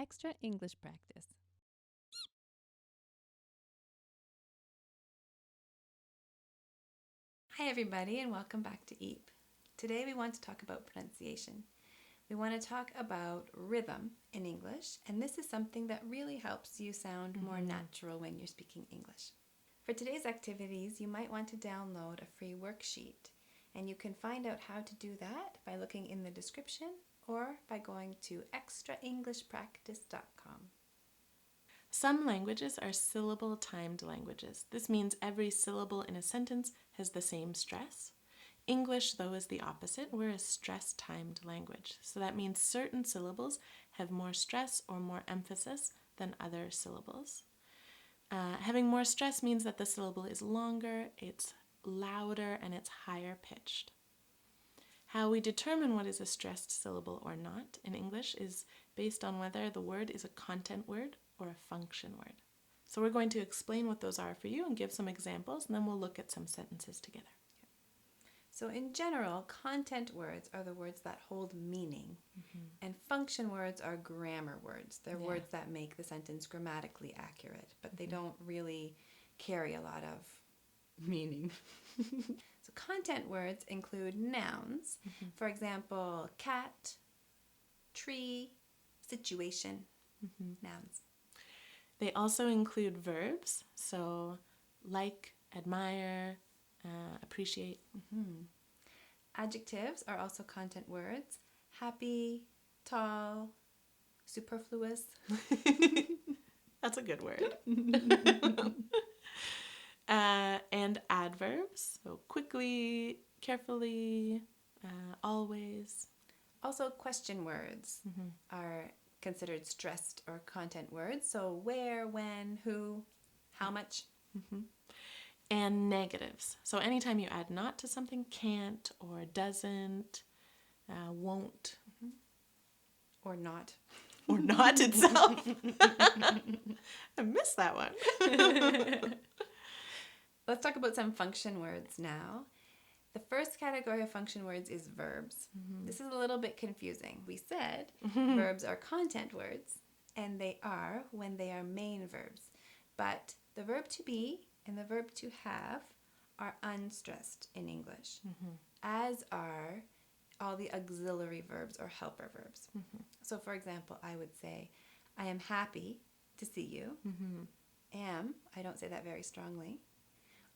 extra English practice. Hi everybody and welcome back to oOOo. Today we want to talk about pronunciation. We want to talk about rhythm in English, and this is something that really helps you sound more natural when you're speaking English. For today's activities, you might want to download a free worksheet, and you can find out how to do that by looking in the description or by going to extraenglishpractice.com. Some languages are syllable-timed languages. This means every syllable in a sentence has the same stress. English, though, is the opposite. We're a stress-timed language. So that means certain syllables have more stress or more emphasis than other syllables. Having more stress means that the syllable is longer, it's louder, and it's higher pitched. How we determine what is a stressed syllable or not in English is based on whether the word is a content word or a function word. So we're going to explain what those are for you and give some examples, and then we'll look at some sentences together. So in general, content words are the words that hold meaning, and function words are grammar words. They're words that make the sentence grammatically accurate, but they don't really carry a lot of meaning. So content words include nouns. For example, cat, tree, situation, nouns. They also include verbs, so like, admire, appreciate. Adjectives are also content words. Happy, tall, superfluous. That's a good word. And adverbs, so quickly, carefully, always. Also, question words are considered stressed or content words. So where, when, who, how much. And negatives. So anytime you add not to something, can't or doesn't, won't. Or not. Or not itself. I missed that one. Let's talk about some function words now. The first category of function words is verbs. This is a little bit confusing. We said verbs are content words, and they are when they are main verbs. But the verb to be and the verb to have are unstressed in English, as are all the auxiliary verbs or helper verbs. So for example, I would say, I am happy to see you. Am, I don't say that very strongly.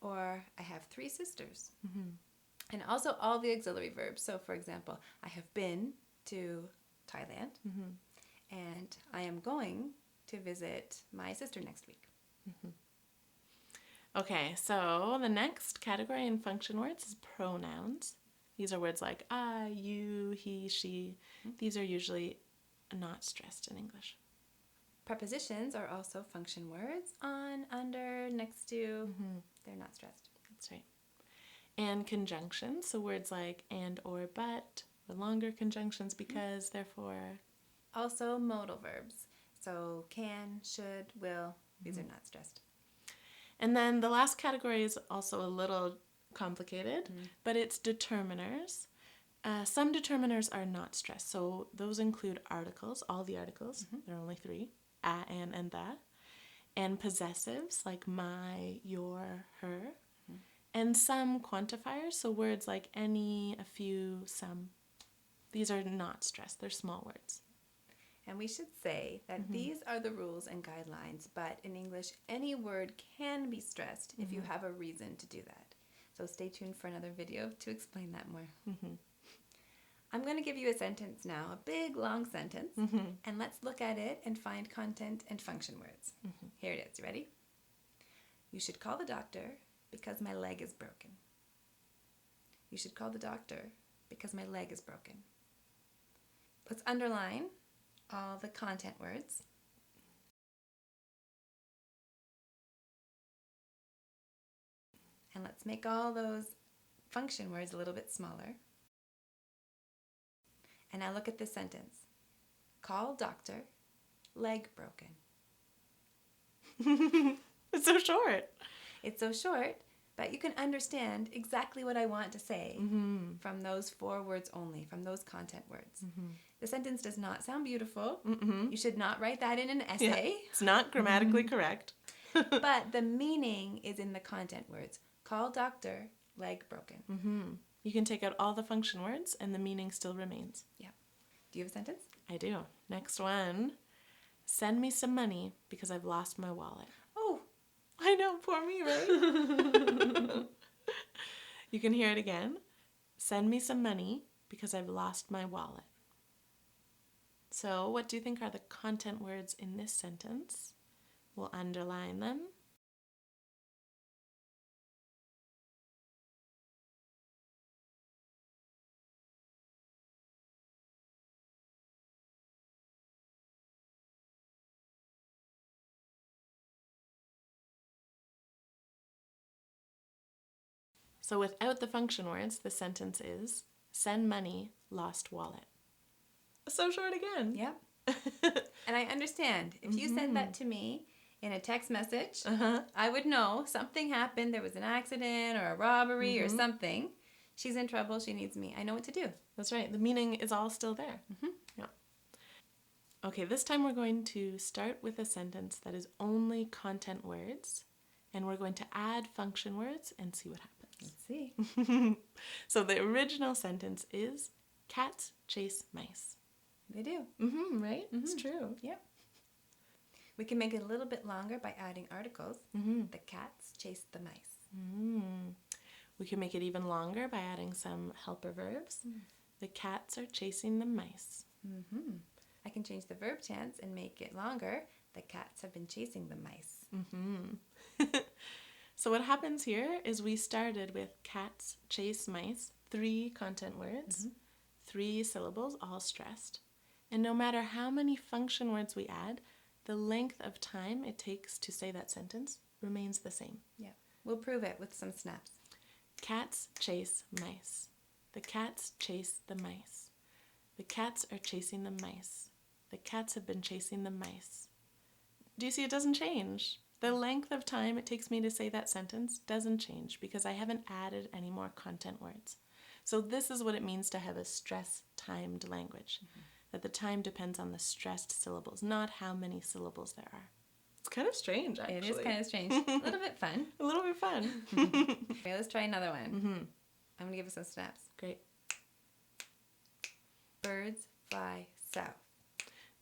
Or I have 3 sisters. And also all the auxiliary verbs. So for example, I have been to Thailand, and I am going to visit my sister next week. Okay, so the next category in function words is pronouns. These are words like I, you, he, she. These are usually not stressed in English. Prepositions are also function words. On, under, next to. They're not stressed. That's right. And conjunctions, so words like and, or, but, or longer conjunctions, because, therefore. Also modal verbs. So can, should, will. These are not stressed. And then the last category is also a little complicated, but it's determiners. Some determiners are not stressed, so those include articles, all the articles. There are only 3, a, and the. And possessives like my, your, her. And some quantifiers, so words like any, a few, some. These are not stressed, they're small words. And we should say that these are the rules and guidelines, but in English, any word can be stressed if you have a reason to do that. So stay tuned for another video to explain that more. I'm going to give you a sentence now, a big, long sentence, and let's look at it and find content and function words. Here it is. You ready? You should call the doctor because my leg is broken. You should call the doctor because my leg is broken. Let's underline all the content words. And let's make all those function words a little bit smaller. And now look at this sentence. Call doctor, leg broken. It's so short. It's so short, but you can understand exactly what I want to say from those 4 words only, from those content words. The sentence does not sound beautiful. Mm-mm. You should not write that in an Yeah. essay. It's not grammatically correct. But the meaning is in the content words. Call doctor, leg broken. Mm-hmm. You can take out all the function words and the meaning still remains. Yeah. Do you have a sentence? I do. Next one. Send me some money because I've lost my wallet. Oh, I know, poor me, right? You can hear it again. Send me some money because I've lost my wallet. So, what do you think are the content words in this sentence? We'll underline them. So without the function words, the sentence is, send money, lost wallet. So short again. yep. And I understand. If you send that to me in a text message, I would know something happened. There was an accident or a robbery or something. She's in trouble. She needs me. I know what to do. That's right. The meaning is all still there. Yeah. Okay, this time we're going to start with a sentence that is only content words, and we're going to add function words and see what happens. Let's see. So the original sentence is, cats chase mice. They do. Right? It's true. Yep. We can make it a little bit longer by adding articles. The cats chased the mice. We can make it even longer by adding some helper verbs. The cats are chasing the mice. I can change the verb tense and make it longer. The cats have been chasing the mice. So what happens here is we started with cats chase mice, 3 content words, 3 syllables, all stressed. And no matter how many function words we add, the length of time it takes to say that sentence remains the same. Yeah. We'll prove it with some snaps. Cats chase mice. The cats chase the mice. The cats are chasing the mice. The cats have been chasing the mice. Do you see it doesn't change? The length of time it takes me to say that sentence doesn't change because I haven't added any more content words. So this is what it means to have a stress-timed language, that the time depends on the stressed syllables, not how many syllables there are. It's kind of strange, actually. It is kind of strange. A little bit fun. A little bit fun. Okay, let's try another one. I'm going to give us some snaps. Great. Birds fly south.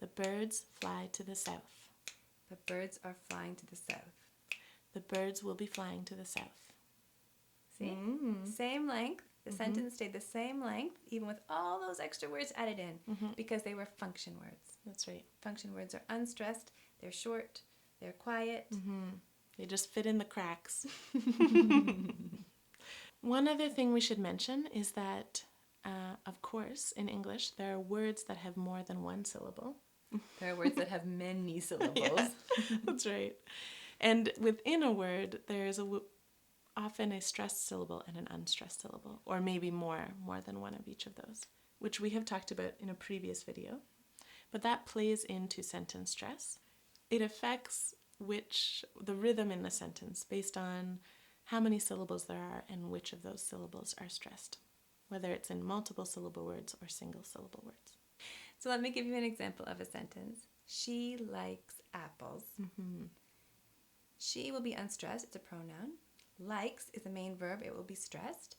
The birds fly to the south. The birds are flying to the south. The birds will be flying to the south. See? Same length. The sentence stayed the same length, even with all those extra words added in, because they were function words. That's right. Function words are unstressed, they're short, they're quiet. They just fit in the cracks. One other thing we should mention is that, of course, in English, there are words that have more than one syllable. There are words that have many syllables. Yeah, that's right. And within a word, there's often a stressed syllable and an unstressed syllable, or maybe more than one of each of those, which we have talked about in a previous video. But that plays into sentence stress. It affects the rhythm in the sentence based on how many syllables there are and which of those syllables are stressed, whether it's in multiple syllable words or single syllable words. So let me give you an example of a sentence. She likes apples. She will be unstressed. It's a pronoun. Likes is a main verb. It will be stressed.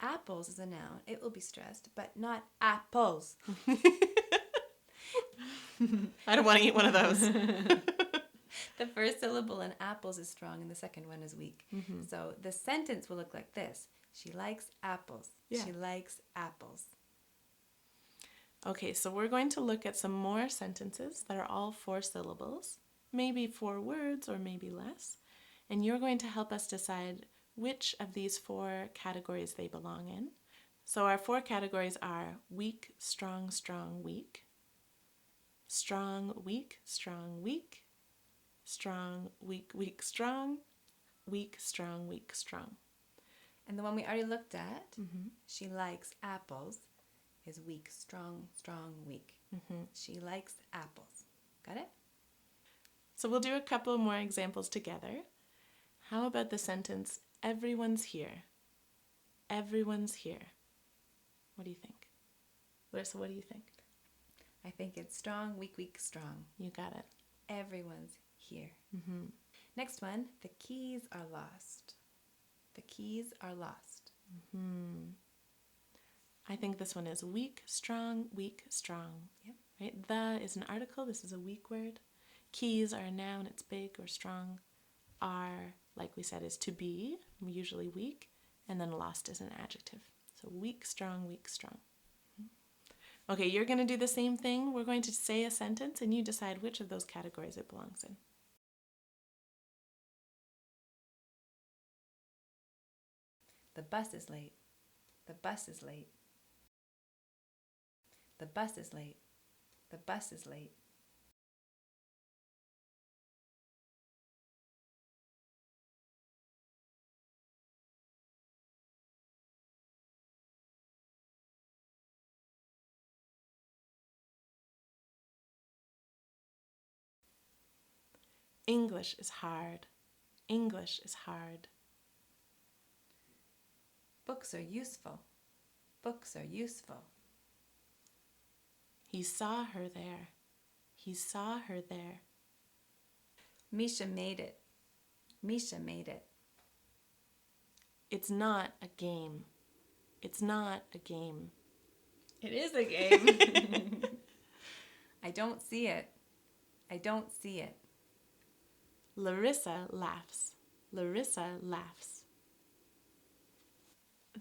Apples is a noun. It will be stressed, but not apples. I don't want to eat one of those. The first syllable in apples is strong and the second one is weak. So the sentence will look like this. She likes apples. Yeah. She likes apples. Okay, so we're going to look at some more sentences that are all 4 syllables, maybe 4 words or maybe less, and you're going to help us decide which of these 4 categories they belong in. So our 4 categories are weak, strong, strong, weak, strong, weak, strong, weak, strong, weak, weak, strong, weak, strong, weak, strong. And the one we already looked at, she likes apples, is weak, strong, strong, weak. She likes apples. Got it? So we'll do a couple more examples together. How about the sentence, everyone's here? Everyone's here. What do you think? Larissa, what do you think? I think it's strong, weak, weak, strong. You got it. Everyone's here. Next one, the keys are lost. The keys are lost. I think this one is weak, strong, weak, strong. Yep. Right? The is an article. This is a weak word. Keys are a noun. It's big or strong. Are, like we said, is to be, usually weak. And then lost is an adjective. So weak, strong, weak, strong. Okay, you're going to do the same thing. We're going to say a sentence and you decide which of those categories it belongs in. The bus is late. The bus is late. The bus is late. The bus is late. English is hard. English is hard. Books are useful. Books are useful. He saw her there. He saw her there. Misha made it. Misha made it. It's not a game. It's not a game. It is a game. I don't see it. I don't see it. Larissa laughs. Larissa laughs.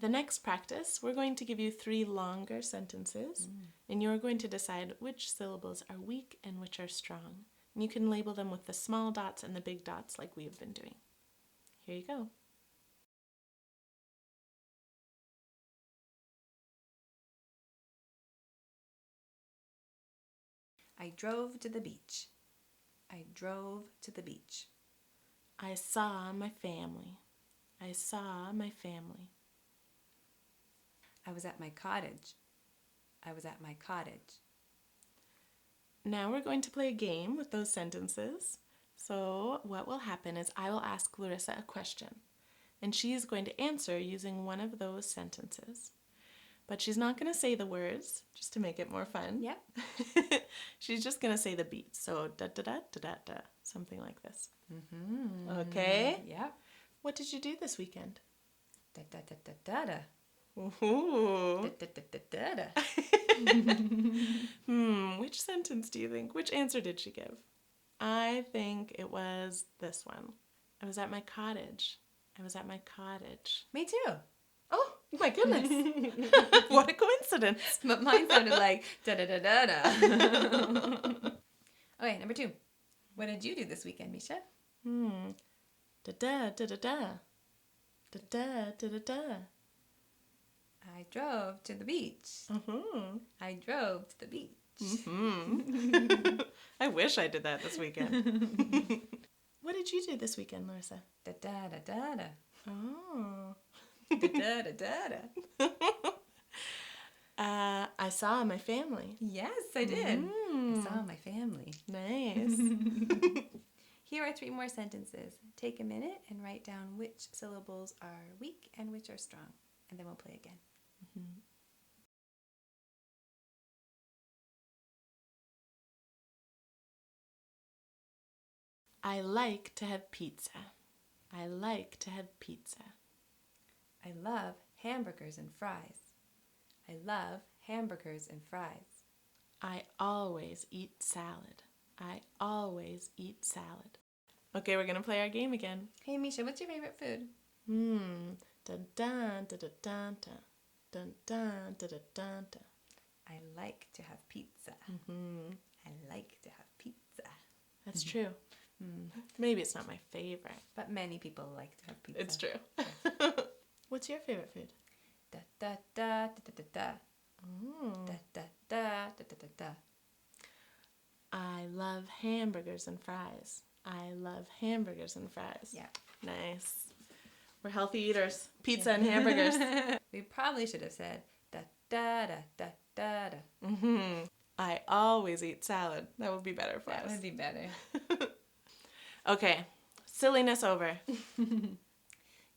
The next practice, we're going to give you 3 longer sentences, and you're going to decide which syllables are weak and which are strong. And you can label them with the small dots and the big dots like we have been doing. Here you go. I drove to the beach. I drove to the beach. I saw my family. I saw my family. I was at my cottage. I was at my cottage. Now we're going to play a game with those sentences. So what will happen is I will ask Larissa a question, and she is going to answer using one of those sentences. But she's not going to say the words, just to make it more fun. Yep. She's just going to say the beats. So da-da-da-da-da-da, something like this. Okay? Yep. What did you do this weekend? Da-da-da-da-da-da. Ooh. Da-da-da-da-da-da. Which sentence do you think? Which answer did she give? I think it was this one. I was at my cottage. I was at my cottage. Me too. Oh, my goodness. What a coincidence. But mine sounded like da-da-da-da-da. Okay, number 2. What did you do this weekend, Misha? Da-da-da-da-da. Da-da-da-da-da. I drove to the beach. I drove to the beach. I wish I did that this weekend. What did you do this weekend, Larissa? Da-da-da-da-da. Oh. Da-da-da-da-da. I saw my family. Yes, I did. I saw my family. Nice. Here are 3 more sentences. Take a minute and write down which syllables are weak and which are strong. And then we'll play again. I like to have pizza. I like to have pizza. I love hamburgers and fries. I love hamburgers and fries. I always eat salad. I always eat salad. Okay, we're going to play our game again. Hey, Misha, what's your favorite food? Dun dun dun dun dun dun dun dun dun dun dun. I like to have pizza. I like to have pizza. That's true. Maybe it's not my favorite. But many people like to have pizza. It's true. What's your favorite food? Da da da da da da. Da da da da da da. I love hamburgers and fries. I love hamburgers and fries. Yeah. Nice. We're healthy eaters. Pizza and hamburgers. We probably should have said da da da da da da. I always eat salad. That would be better for us. That would be better. Okay. Silliness over.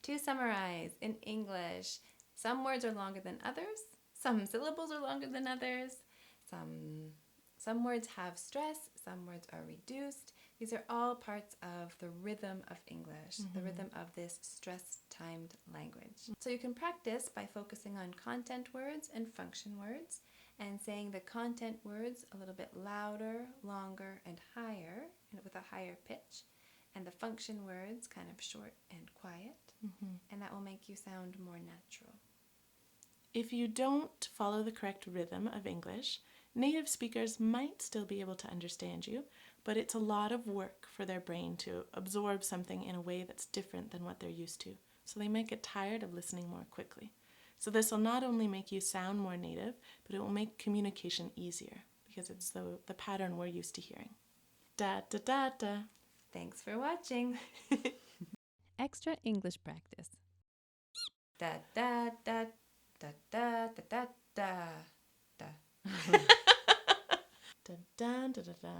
To summarize, in English, some words are longer than others. Some syllables are longer than others. Some Some words have stress, some words are reduced. These are all parts of the rhythm of English, the rhythm of this stress-timed language. So you can practice by focusing on content words and function words and saying the content words a little bit louder, longer, and higher, and with a higher pitch, and the function words kind of short and quiet, and that will make you sound more natural. If you don't follow the correct rhythm of English, native speakers might still be able to understand you, but it's a lot of work for their brain to absorb something in a way that's different than what they're used to. So they might get tired of listening more quickly. So this will not only make you sound more native, but it will make communication easier because it's the pattern we're used to hearing. Da da da da. Thanks for watching. Extra English practice. Da da da da da da da da da. Da da da da da.